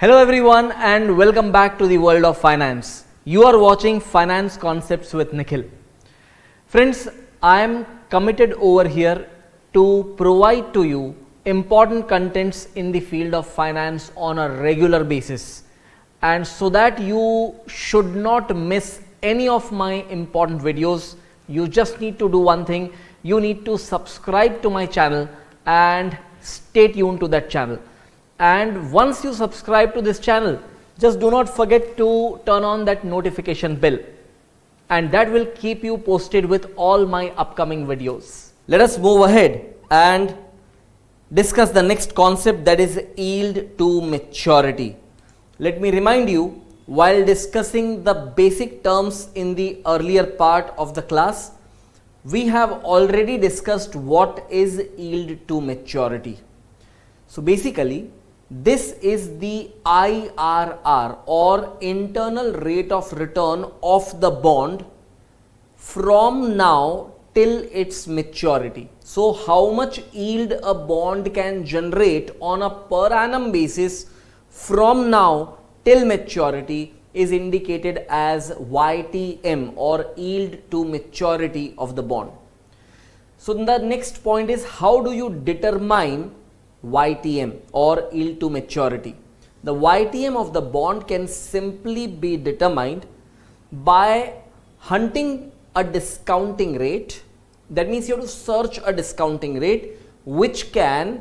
Hello everyone and welcome back to the world of finance. You are watching Finance Concepts with Nikhil. Friends, I am committed over here to provide to you important contents in the field of finance on a regular basis, and so that you should not miss any of my important videos, you just need to do one thing. You need to subscribe to my channel and stay tuned to that channel. And once you subscribe to this channel, just do not forget to turn on that notification bell, and that will keep you posted with all my upcoming videos. Let us move ahead and discuss the next concept, that is yield to maturity. Let me remind you, while discussing the basic terms in the earlier part of the class, we have already discussed what is yield to maturity. So basically, this is the IRR or internal rate of return of the bond from now till its maturity. So how much yield a bond can generate on a per annum basis from now till maturity is indicated as YTM, or yield to maturity of the bond. So the next point is, how do you determine YTM or yield to maturity? The YTM of the bond can simply be determined by hunting a discounting rate. That means you have to search a discounting rate which can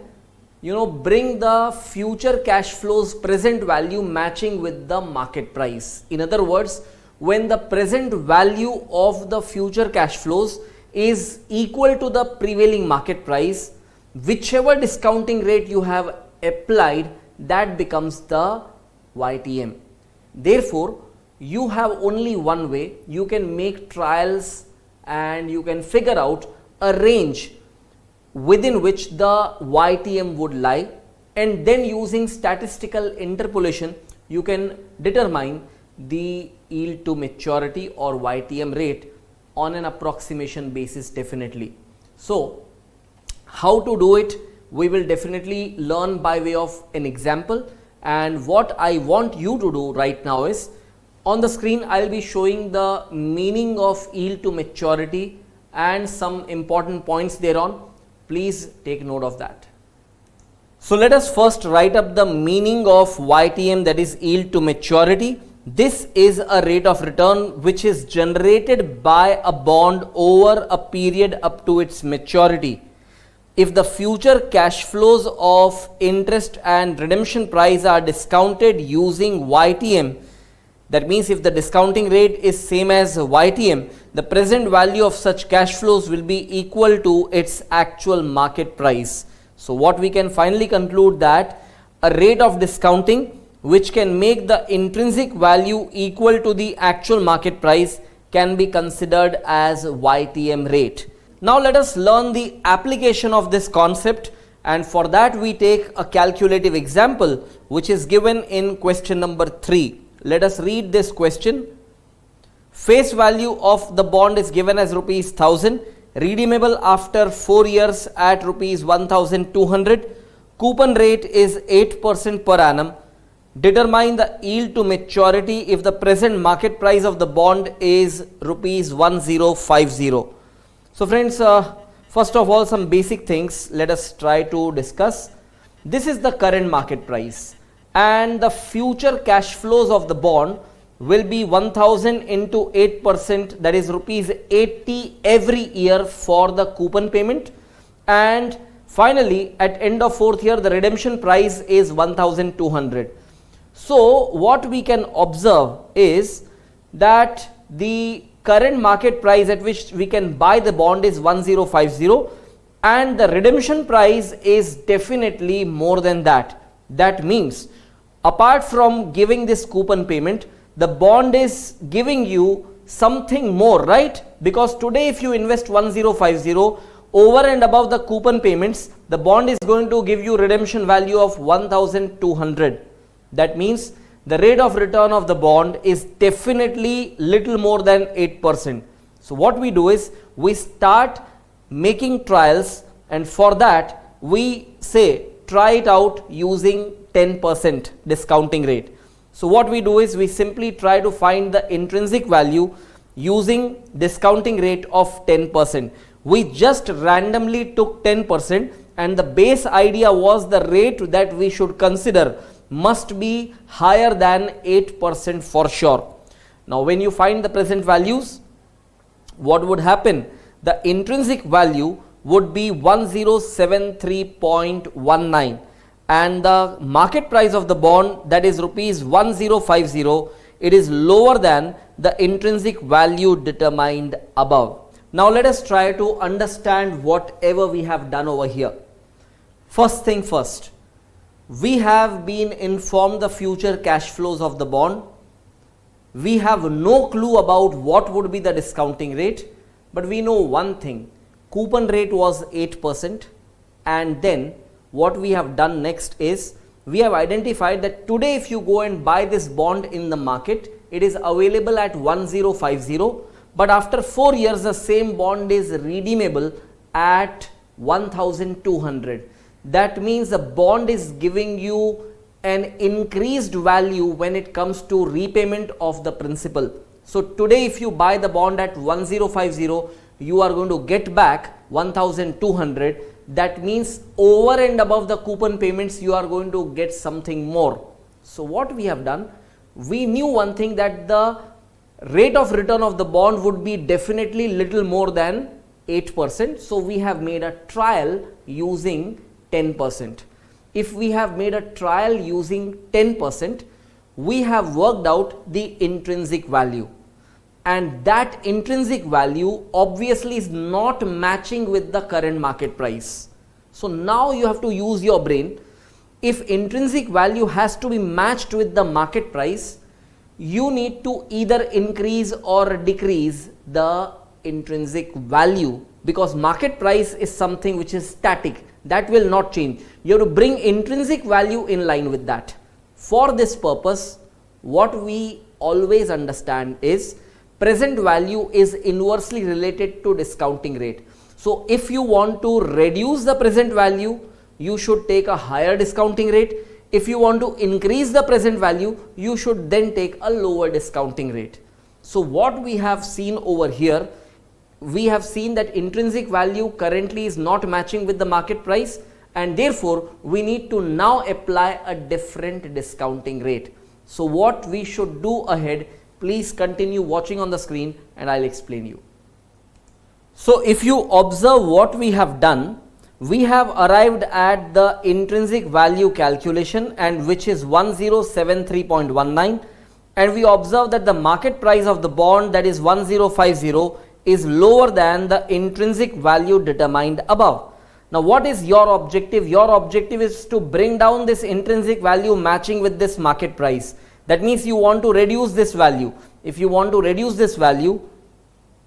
bring the future cash flows present value matching with the market price. In other words, when the present value of the future cash flows is equal to the prevailing market price, whichever discounting rate you have applied, that becomes the YTM. Therefore, you have only one way. You can make trials and you can figure out a range within which the YTM would lie, and then using statistical interpolation you can determine the yield to maturity or YTM rate on an approximation basis definitely. So how to do it, we will definitely learn by way of an example, and what I want you to do right now is, on the screen I will be showing the meaning of yield to maturity and some important points thereon. Please take note of that. So let us first write up the meaning of YTM, that is yield to maturity. This is a rate of return which is generated by a bond over a period up to its maturity. If the future cash flows of interest and redemption price are discounted using YTM, that means if the discounting rate is same as YTM, the present value of such cash flows will be equal to its actual market price. So what we can finally conclude, that a rate of discounting which can make the intrinsic value equal to the actual market price can be considered as YTM rate. Now let us learn the application of this concept, and for that we take a calculative example which is given in question number 3. Let us read this question. Face value of the bond is given as rupees 1000, redeemable after 4 years at rupees 1200. Coupon rate is 8% per annum. Determine the yield to maturity if the present market price of the bond is rupees 1050. So friends, first of all, some basic things let us try to discuss. This is the current market price, and the future cash flows of the bond will be 1000 into 8%, that is rupees 80 every year for the coupon payment, and finally at end of 4th year the redemption price is 1200. So what we can observe is that the current market price at which we can buy the bond is 1050, and the redemption price is definitely more than that. That means apart from giving this coupon payment, the bond is giving you something more, right? Because today if you invest 1050, over and above the coupon payments, the bond is going to give you redemption value of 1200. That means the rate of return of the bond is definitely little more than 8%. So what we do is, we start making trials, and for that we say try it out using 10% discounting rate. So what we do is we simply try to find the intrinsic value using discounting rate of 10%. We just randomly took 10%, and the base idea was the rate that we should consider must be higher than 8% for sure. Now when you find the present values, what would happen? The intrinsic value would be 1073.19, and the market price of the bond, that is rupees 1050, it is lower than the intrinsic value determined above. Now let us try to understand whatever we have done over here. First thing first, we have been informed the future cash flows of the bond. We have no clue about what would be the discounting rate, but we know one thing: coupon rate was 8%. And then what we have done next is we have identified that today if you go and buy this bond in the market, it is available at 1050, but after 4 years the same bond is redeemable at 1200. That means the bond is giving you an increased value when it comes to repayment of the principal. So today if you buy the bond at 1050, you are going to get back 1200. That means over and above the coupon payments you are going to get something more. So what we have done, we knew one thing, that the rate of return of the bond would be definitely little more than 8%. So we have made a trial using 10%. If we have made a trial using 10%, we have worked out the intrinsic value, and that intrinsic value obviously is not matching with the current market price. So now you have to use your brain. If intrinsic value has to be matched with the market price, you need to either increase or decrease the intrinsic value, because market price is something which is static, that will not change. You have to bring intrinsic value in line with that. For this purpose, what we always understand is present value is inversely related to discounting rate. So if you want to reduce the present value, you should take a higher discounting rate. If you want to increase the present value, you should then take a lower discounting rate. So what we have seen over here, we have seen that intrinsic value currently is not matching with the market price, and therefore we need to now apply a different discounting rate. So what we should do ahead, please continue watching on the screen and I'll explain you. So if you observe what we have done, we have arrived at the intrinsic value calculation, and which is 1073.19, and we observe that the market price of the bond, that is 1050, is lower than the intrinsic value determined above. Now what is your objective? Your objective is to bring down this intrinsic value matching with this market price. That means you want to reduce this value. If you want to reduce this value,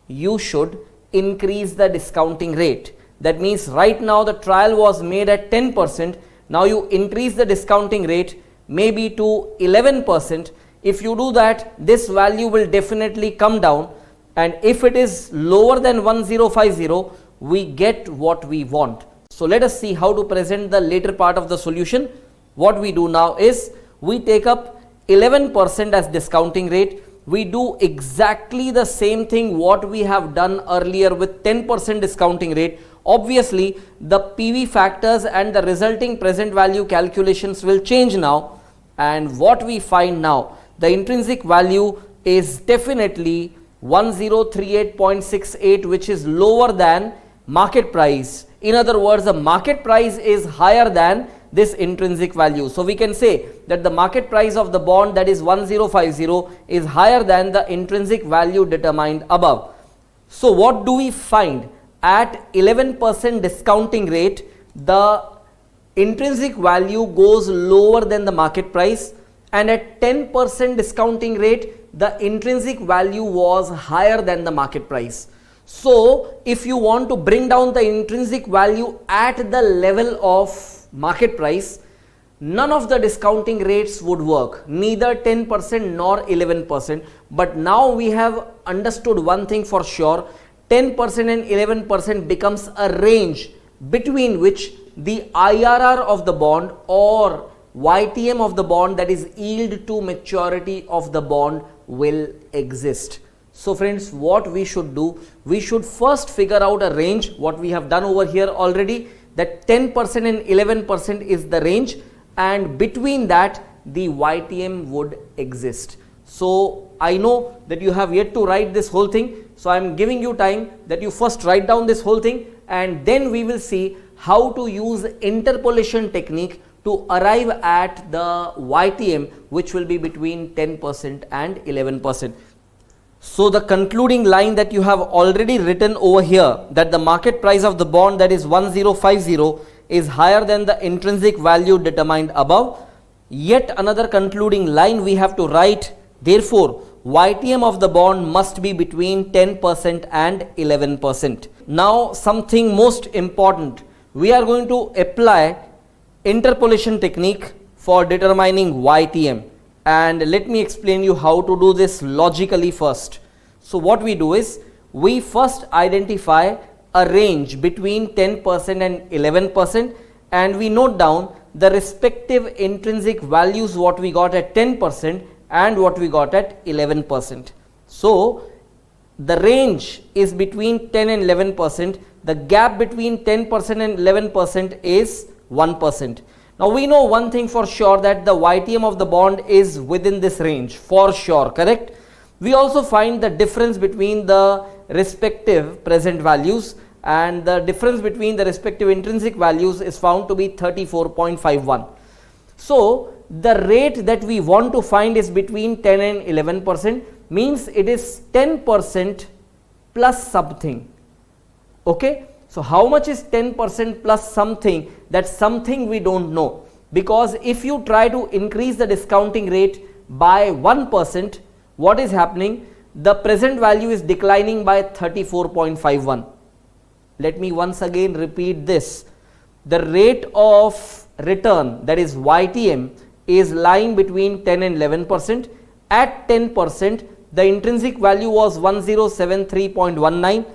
you should increase the discounting rate. That means right now the trial was made at 10%. Now you increase the discounting rate maybe to 11%. If you do that, this value will definitely come down, and if it is lower than 1050, we get what we want. So let us see how to present the later part of the solution. What we do now is we take up 11% as discounting rate. We do exactly the same thing what we have done earlier with 10% discounting rate. Obviously the PV factors and the resulting present value calculations will change now, and what we find now, the intrinsic value is definitely 1038.68, which is lower than market price. In other words, the market price is higher than this intrinsic value. So we can say that the market price of the bond, that is 1050, is higher than the intrinsic value determined above. So what do we find? At 11% discounting rate, the intrinsic value goes lower than the market price, and at 10% discounting rate, the intrinsic value was higher than the market price. So if you want to bring down the intrinsic value at the level of market price, none of the discounting rates would work, neither 10% nor 11%. But now we have understood one thing for sure: 10% and 11% becomes a range between which the IRR of the bond, or YTM of the bond, that is yield to maturity of the bond, will exist. So friends, what we should do, we should first figure out a range, what we have done over here already, that 10% and 11% is the range, and between that the YTM would exist. So I know that you have yet to write this whole thing, so I am giving you time that you first write down this whole thing, and then we will see how to use interpolation technique to arrive at the YTM, which will be between 10% and 11%. So the concluding line that you have already written over here, that the market price of the bond, that is 1050, is higher than the intrinsic value determined above. Yet another concluding line we have to write, therefore YTM of the bond must be between 10% and 11%. Now something most important, we are going to apply interpolation technique for determining YTM, and let me explain you how to do this logically first. So what we do is, we first identify a range between 10% and 11%, and we note down the respective intrinsic values what we got at 10% and what we got at 11%. So the range is between 10 and 11%. The gap between 10% and 11% is 1%. Now we know one thing for sure, that the YTM of the bond is within this range for sure, correct? We also find the difference between the respective present values, and the difference between the respective intrinsic values is found to be 34.51. So the rate that we want to find is between 10 and 11%, means it is 10% plus something. Okay, so how much is 10% plus something? That's something we don't know, because if you try to increase the discounting rate by 1%, what is happening? The present value is declining by 34.51. Let me once again repeat this. The rate of return, that is YTM, is lying between 10 and 11%. At 10%, the intrinsic value was 1073.19.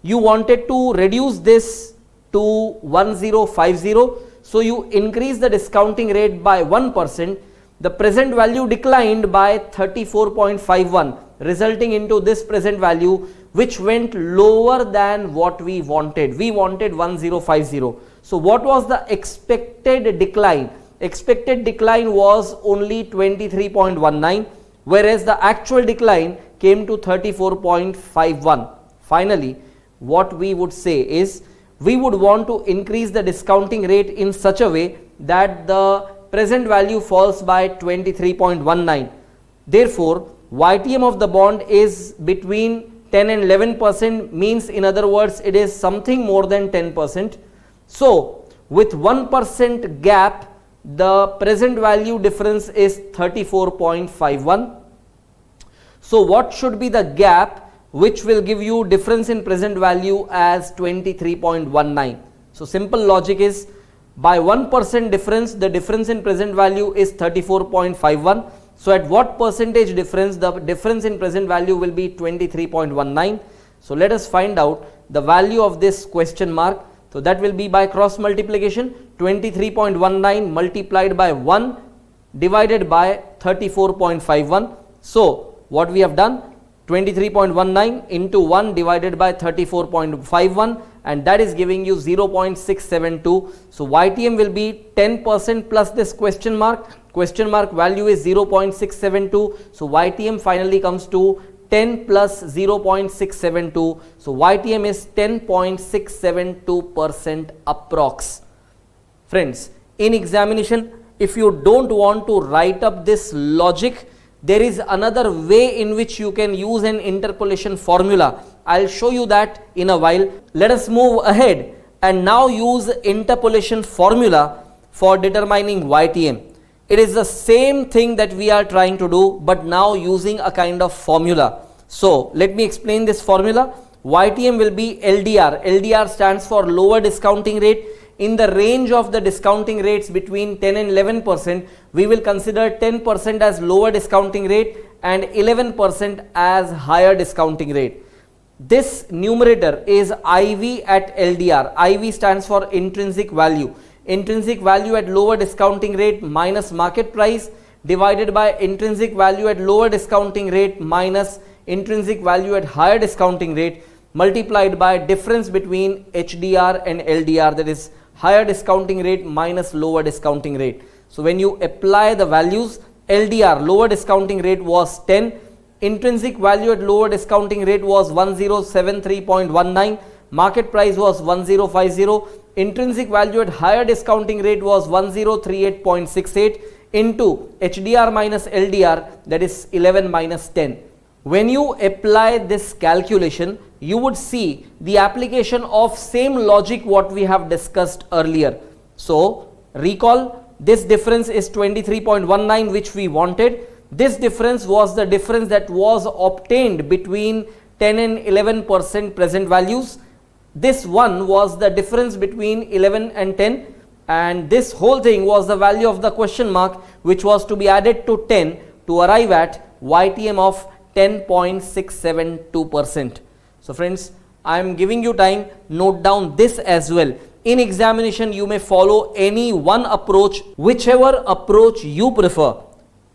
You wanted to reduce this to 1050, so you increase the discounting rate by 1%. The present value declined by 34.51, resulting into this present value, which went lower than what we wanted. We wanted 1050. So what was the expected decline? Expected decline was only 23.19, whereas the actual decline came to 34.51. Finally, what we would say is, we would want to increase the discounting rate in such a way that the present value falls by 23.19. Therefore, YTM of the bond is between 10 and 11%, means in other words it is something more than 10%. So with 1% gap, the present value difference is 34.51. So what should be the gap which will give you difference in present value as 23.19? So simple logic is, by 1% difference, the difference in present value is 34.51. So at what percentage difference, the difference in present value will be 23.19. So let us find out the value of this question mark. So that will be by cross multiplication, 23.19 multiplied by 1 divided by 34.51. So what we have done, 23.19 into 1 divided by 34.51, and that is giving you 0.672. So YTM will be 10% plus this question mark value is 0.672. So YTM finally comes to 10 plus 0.672. So YTM is 10.672% approx. Friends, in examination, if you don't want to write up this logic, there is another way in which you can use an interpolation formula. I'll show you that in a while. Let us move ahead and now use interpolation formula for determining YTM. It is the same thing that we are trying to do, but now using a kind of formula. So let me explain this formula. YTM will be LDR. LDR stands for lower discounting rate. In the range of the discounting rates between 10 and 11%, we will consider 10% as lower discounting rate and 11% as higher discounting rate. This numerator is IV at LDR. IV stands for intrinsic value. intrinsic value at lower discounting rate minus market price divided by intrinsic value at lower discounting rate minus intrinsic value at higher discounting rate multiplied by difference between HDR and LDR, that is higher discounting rate minus lower discounting rate. So when you apply the values, LDR lower discounting rate was 10, intrinsic value at lower discounting rate was 1073.19, market price was 1050, intrinsic value at higher discounting rate was 1038.68 into HDR minus LDR, that is 11 minus 10. When you apply this calculation, you would see the application of same logic what we have discussed earlier. So recall, this difference is 23.19 which we wanted. This difference was the difference that was obtained between 10 and 11% present values. This one was the difference between 11 and 10, and this whole thing was the value of the question mark which was to be added to 10 to arrive at YTM of 10.672%. So friends, I am giving you time, note down this as well. In examination, you may follow any one approach, whichever approach you prefer.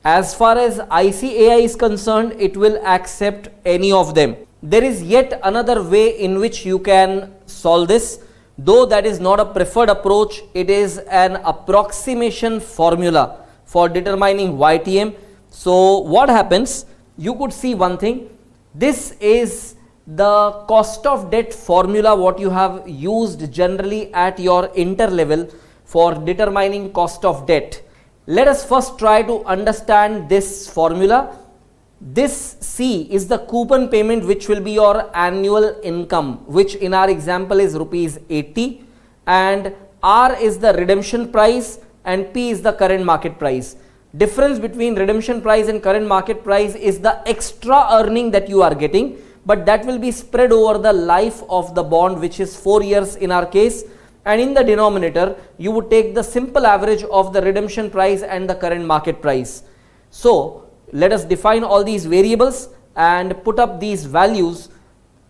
As far as ICAI is concerned, it will accept any of them. There is yet another way in which you can solve this, though that is not a preferred approach. It is an approximation formula for determining YTM. So what happens? You could see one thing. This is the cost of debt formula what you have used generally at your inter level for determining cost of debt. Let us first try to understand this formula. This C is the coupon payment which will be your annual income, which in our example is rupees 80, and R is the redemption price and P is the current market price. Difference between redemption price and current market price is the extra earning that you are getting, but that will be spread over the life of the bond, which is 4 years in our case, and in the denominator you would take the simple average of the redemption price and the current market price. So let us define all these variables and put up these values.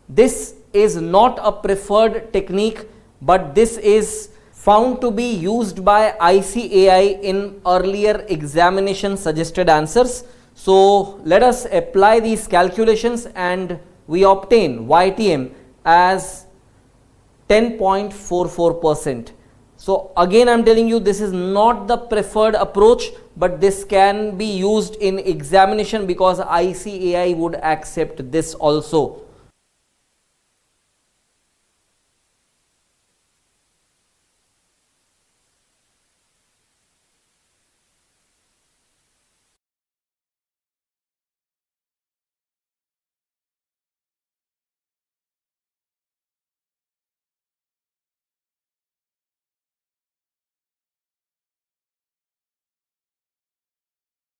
This is not a preferred technique, but this is found to be used by ICAI in earlier examination suggested answers. So let us apply these calculations and we obtain YTM as 10.44%. So again I am telling you, this is not the preferred approach, but this can be used in examination because ICAI would accept this also.